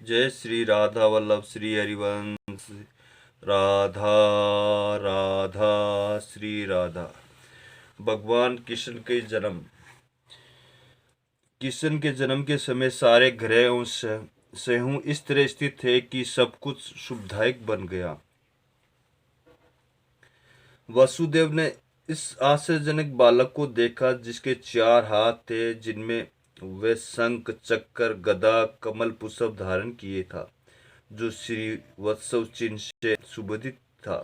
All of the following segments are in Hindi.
जय श्री राधा वल्लभ श्री हरिवंश। राधा राधा श्री राधा। भगवान कृष्ण के जन्म के समय सारे ग्रह एवं सहु इस तरह स्थित थे कि सब कुछ शुभदायक बन गया। वसुदेव ने इस आश्चर्यजनक बालक को देखा जिसके 4 हाथ थे, जिनमें वे शंख चक्र गदा कमल पुष्प धारण किए था, जो श्री वत्सव चिन्ह से सुशोभित था,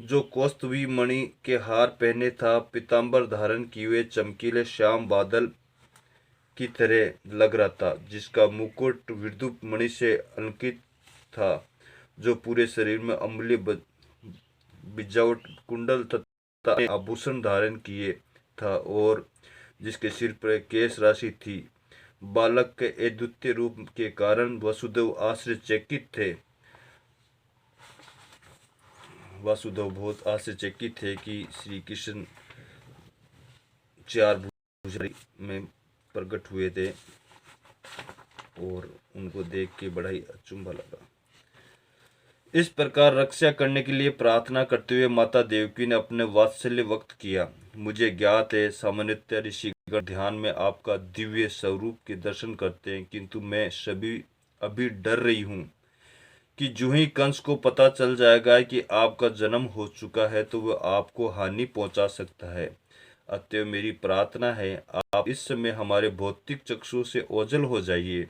जो कौस्तुभी मणि के हार पहने था, पीताम्बर धारण किए हुए चमकीले श्याम बादल की तरह लग रहा था, जिसका मुकुट विद्युत मणि से अलंकृत था, जो पूरे शरीर में अमूल्य बिजावट कुंडल तथा आभूषण धारण किए था और जिसके सिर पर केश राशि थी। बालक के अद्वितीय रूप के कारण वसुदेव आश्चर्यचकित थे। वासुदेव बहुत आश्चर्यचकित थे कि श्री कृष्ण 4 भुजा में प्रकट हुए थे और उनको देख के बड़ा ही अचंभा लगा। इस प्रकार रक्षा करने के लिए प्रार्थना करते हुए माता देवकी ने अपने वात्सल्य व्यक्त किया। मुझे ज्ञात है सामान्यतः ऋषिगण ध्यान में आपका दिव्य स्वरूप के दर्शन करते हैं, किंतु मैं अभी डर रही हूँ कि जो ही कंस को पता चल जाएगा कि आपका जन्म हो चुका है तो वह आपको हानि पहुंचा सकता है। अतएव मेरी प्रार्थना है आप इस समय हमारे भौतिक चक्षु से ओझल हो जाइए।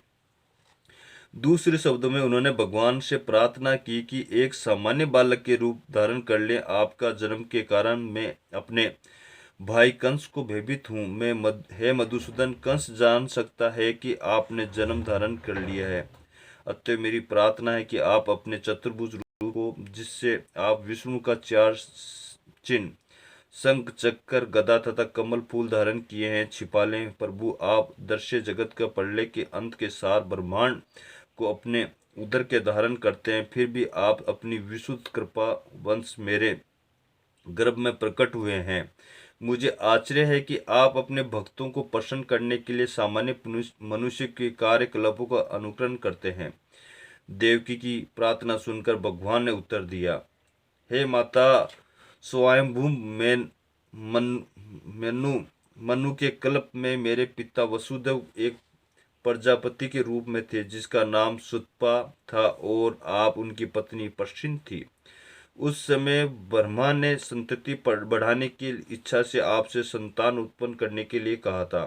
दूसरे शब्दों में उन्होंने भगवान से प्रार्थना की कि एक सामान्य बालक के रूप धारण कर ले। आपका जन्म के कारण मैं अपने भाई कंस को भयभीत हूँ। हे मधुसूदन, कंस जान सकता है कि आपने जन्म धारण कर लिया है। अतः मेरी प्रार्थना है कि आप अपने चतुर्भुज रूप को, जिससे आप विष्णु का 4 चिन्ह शंख चक्र गदा तथा कमल फूल धारण किए हैं, छिपा लें। प्रभु, आप दृश्य जगत का प्रलय के अंत के सार ब्रह्मांड को अपने उदर के धारण करते हैं, फिर भी आप अपनी विशुद्ध कृपा वंश मेरे गर्भ में प्रकट हुए हैं। मुझे आश्चर्य है कि आप अपने भक्तों को प्रसन्न करने के लिए सामान्य मनुष्य के कार्यकलापों का अनुकरण करते हैं। देवकी की प्रार्थना सुनकर भगवान ने उत्तर दिया, हे माता स्वयंभू मनु के कल्प में मेरे पिता वसुदेव एक प्रजापति के रूप में थे, जिसका नाम सुतपा था और आप उनकी पत्नी प्रसिन्न थी। उस समय ब्रह्मा ने संतति बढ़ाने की इच्छा से आपसे संतान उत्पन्न करने के लिए कहा था।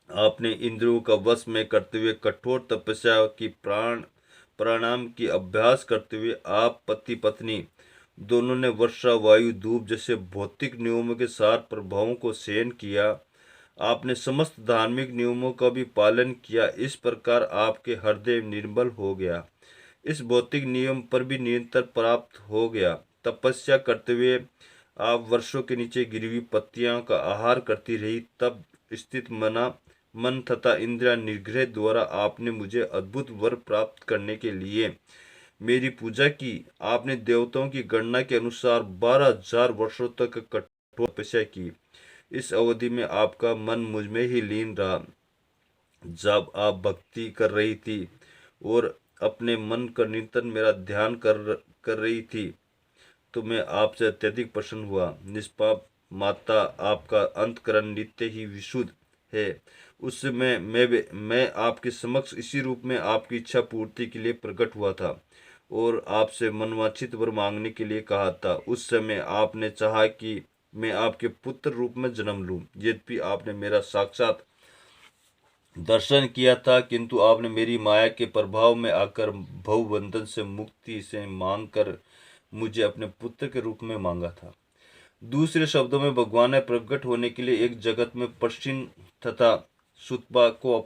आपने इंद्रियों का वश में करते हुए कठोर तपस्या की प्राणायाम की अभ्यास करते हुए आप पति पत्नी दोनों ने वर्षा वायु धूप जैसे भौतिक नियमों के साथ प्रभावों को सहन किया। आपने समस्त धार्मिक नियमों का भी पालन किया। इस प्रकार आपके हृदय निर्मल हो गया, इस भौतिक नियम पर भी नियंत्रण प्राप्त हो गया। तपस्या करते हुए आप वर्षों के नीचे गिरी हुई पत्तियां का आहार करती रही। तब स्थित मन तथा इंद्रिया निग्रह द्वारा आपने मुझे अद्भुत वर प्राप्त करने के लिए मेरी पूजा की। आपने देवताओं की गणना के अनुसार 12,000 वर्षों तक कठोर तपस्या की। इस अवधि में आपका मन मुझ में ही लीन रहा। जब आप भक्ति कर रही थी और अपने मन का निरंतर मेरा ध्यान कर रही थी तो मैं आपसे अत्यधिक प्रसन्न हुआ। निष्पाप माता, आपका अंतकरण नित्य ही विशुद्ध है। उस समय मैं आपके समक्ष इसी रूप में आपकी इच्छा पूर्ति के लिए प्रकट हुआ था और आपसे मनवांछित वर मांगने के लिए कहा था। उस समय आपने चाहा कि मैं आपके पुत्र रूप में जन्म लूं। यद्यपि आपने मेरा साक्षात दर्शन किया था, किंतु आपने मेरी माया के प्रभाव में आकर भवबंधन से मुक्ति से मांग कर मुझे अपने पुत्र के रूप में मांगा था। दूसरे शब्दों में भगवान ने प्रकट होने के लिए एक जगत में पश्चिम तथा सुतपा को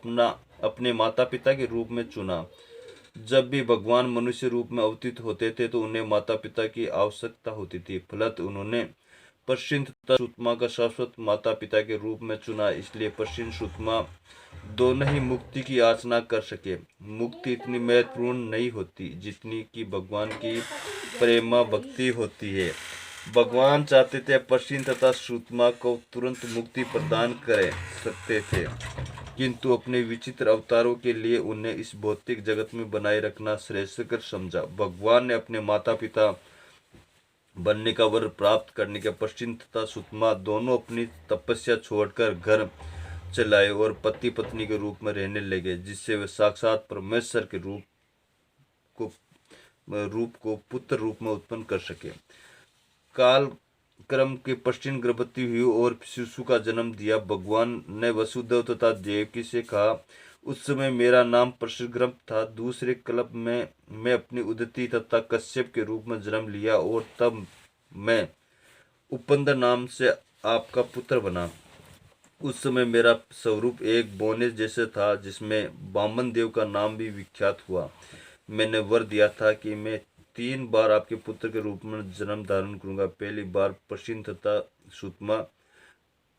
अपने माता पिता के रूप में चुना। जब भी भगवान मनुष्य रूप में अवतीत होते थे तो उन्हें माता पिता की आवश्यकता होती थी। फलत उन्होंने पश्चिम तथा सुतमा का शाश्वत माता पिता के रूप में चुना। इसलिए पश्चिम सुतमा दोनों ही मुक्ति की याचना कर सके। मुक्ति इतनी महत्वपूर्ण नहीं होती जितनी कि भगवान की प्रेमा भक्ति होती है। भगवान चाहते थे पश्चिम तथा सुतमा को तुरंत मुक्ति प्रदान कर सकते थे, किंतु अपने विचित्र अवतारों के लिए उन्हें इस भौतिक जगत में बनाए रखना श्रेयस्कर समझा। भगवान ने अपने माता पिता बनने का वर प्राप्त करने के पश्चिम तथा सुतमा दोनों अपनी तपस्या छोड़कर घर चलाए और पति पत्नी के रूप में रहने लगे, जिससे वे साक्षात परमेश्वर के रूप को पुत्र रूप में उत्पन्न कर सके। काल क्रम के पश्चिम गर्भवती हुई और शिशु का जन्म दिया। भगवान ने वसुदेव तथा देवकी से कहा, उस समय मेरा नाम परशुराम था। दूसरे कल्प में मैं अपनी उदती तथा कश्यप के रूप में जन्म लिया और तब मैं उपंदर नाम से आपका पुत्र बना। उस समय मेरा स्वरूप एक बोने जैसे था, जिसमें बामन देव का नाम भी विख्यात हुआ। मैंने वर दिया था कि मैं 3 बार आपके पुत्र के रूप में जन्म धारण करूंगा। पहली बार पश्चिम तथा सुतमा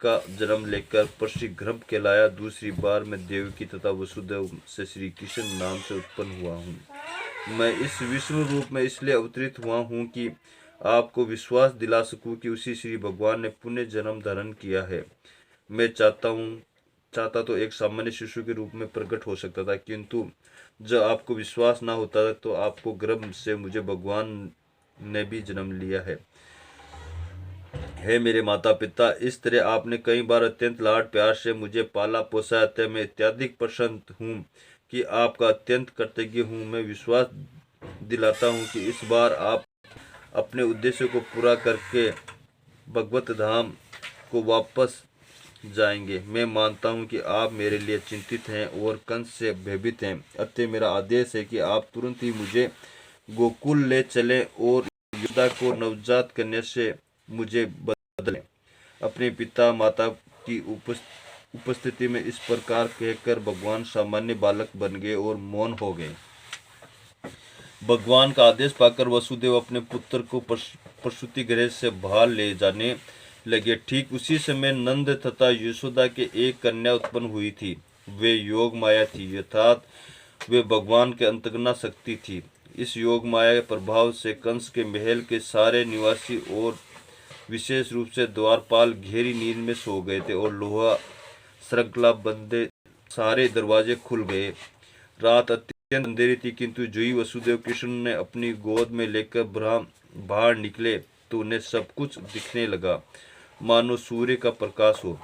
का जन्म लेकर परशुराम कहलाया। दूसरी बार मैं देवकी तथा वसुदेव से श्री कृष्ण नाम से उत्पन्न हुआ हूँ। मैं इस विष्णु रूप में इसलिए अवतरित हुआ हूँ कि आपको विश्वास दिला सकूं कि उसी श्री भगवान ने पुण्य जन्म धारण किया है। मैं चाहता तो एक सामान्य शिशु के रूप में प्रकट हो सकता था, किंतु जब आपको विश्वास ना होता था तो आपको गर्भ से मुझे भगवान ने भी जन्म लिया है मेरे माता पिता, इस तरह आपने कई बार अत्यंत लाड प्यार से मुझे पाला पोसा है। मैं अत्यधिक प्रसन्न हूँ कि आपका अत्यंत कृतज्ञ हूँ। मैं विश्वास दिलाता हूँ कि इस बार आप अपने उद्देश्य को पूरा करके भगवत धाम को वापस जाएंगे। मैं मानता हूं कि आप मेरे लिए चिंतित हैं और कंस से भयभीत हैं, अतः मेरा आदेश है कि आप तुरंत ही मुझे गोकुल ले चलें और योद्धा को नवजात कन्या से मुझे बदलें। अपने पिता माता की उपस्थिति में इस प्रकार कहकर भगवान सामान्य बालक बन गए और मौन हो गए। भगवान का आदेश पाकर वसुदेव अपने पुत्र को प्रसूति गृह से बाहर ले जाने लगे। ठीक उसी समय नंद तथा यशोदा के एक कन्या उत्पन्न हुई थी। वे योग माया थी, अर्थात वे भगवान के अंतर्गना शक्ति थी। इस योग माया के प्रभाव से कंस के महल के सारे निवासी और विशेष रूप से द्वारपाल गहरी नींद में सो गए थे और लोहा श्रृंखला बंदे सारे दरवाजे खुल गए। रात अत्यंत अंधेरी थी, किंतु जो ही वसुदेव कृष्ण ने अपनी गोद में लेकर बाहर निकले तो उन्हें सब कुछ दिखने लगा, मानो सूर्य का प्रकाश हो।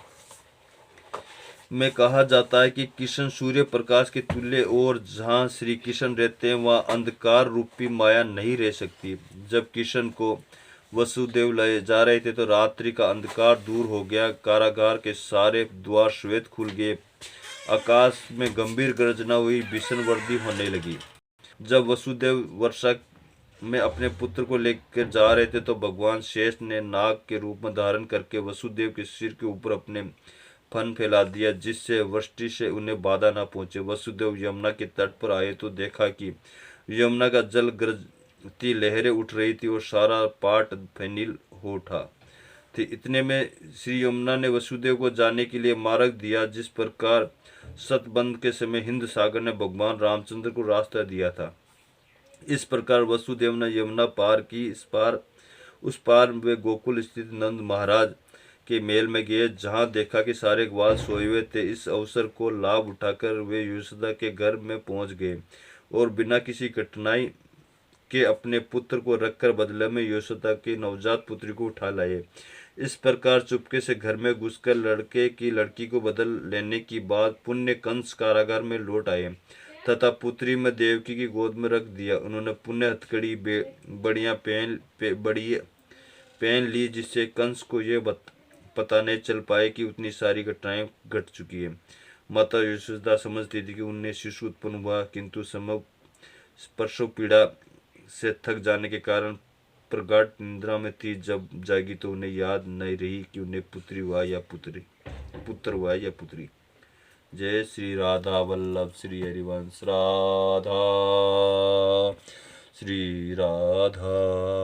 में कहा जाता है कि कृष्ण सूर्य प्रकाश के तुल्य, और जहाँ श्री कृष्ण रहते हैं वहाँ अंधकार रूपी माया नहीं रह सकती। जब कृष्ण को वसुदेव ले जा रहे थे तो रात्रि का अंधकार दूर हो गया। कारागार के सारे द्वार श्वेत खुल गए। आकाश में गंभीर गर्जना हुई, भीषण वर्दी होने लगी। जब वसुदेव वर्षा में अपने पुत्र को लेकर जा रहे थे तो भगवान शेष ने नाग के रूप में धारण करके वसुदेव के सिर के ऊपर अपने फन फैला दिया, जिससे वृष्टि से उन्हें बाधा न पहुंचे। वसुदेव यमुना के तट पर आए तो देखा कि यमुना का जल गरजती लहरें उठ रही थी और सारा पाट फैनिल हो उठा थी। इतने में श्री यमुना ने वसुदेव को जाने के लिए मार्ग दिया, जिस प्रकार सतबंध के समय हिंद सागर ने भगवान रामचंद्र को रास्ता दिया था। इस प्रकार वसुदेव ने यमुना पार की। उस पार वे गोकुल स्थित नंद महाराज के मेल में गए, जहां देखा कि सारे ग्वाल सोए हुए थे। इस अवसर को लाभ उठाकर वे यशोदा के घर में पहुंच गए और बिना किसी कठिनाई के अपने पुत्र को रखकर बदले में यशोदा की नवजात पुत्री को उठा लाए। इस प्रकार चुपके से घर में घुसकर लड़के की लड़की को बदल लेने की बाद पुण्य कंस कारागार में लौट आए तथा पुत्री में देवकी की गोद में रख दिया। उन्होंने पुण्य हथकड़ी बड़ियां पहन ली, जिससे कंस को यह पता नहीं चल पाए कि उतनी सारी घटनाएं घट चुकी है। माता यशोदा समझती थी कि उन्हें शिशु उत्पन्न हुआ, किंतु समय प्रसव पीड़ा से थक जाने के कारण प्रगाढ़ निद्रा में थी। जब जागी तो उन्हें याद नहीं रही कि उन्हें पुत्र हुआ या पुत्री। जय श्री राधा वल्लभ श्री हरिवंश राधा श्री राधा।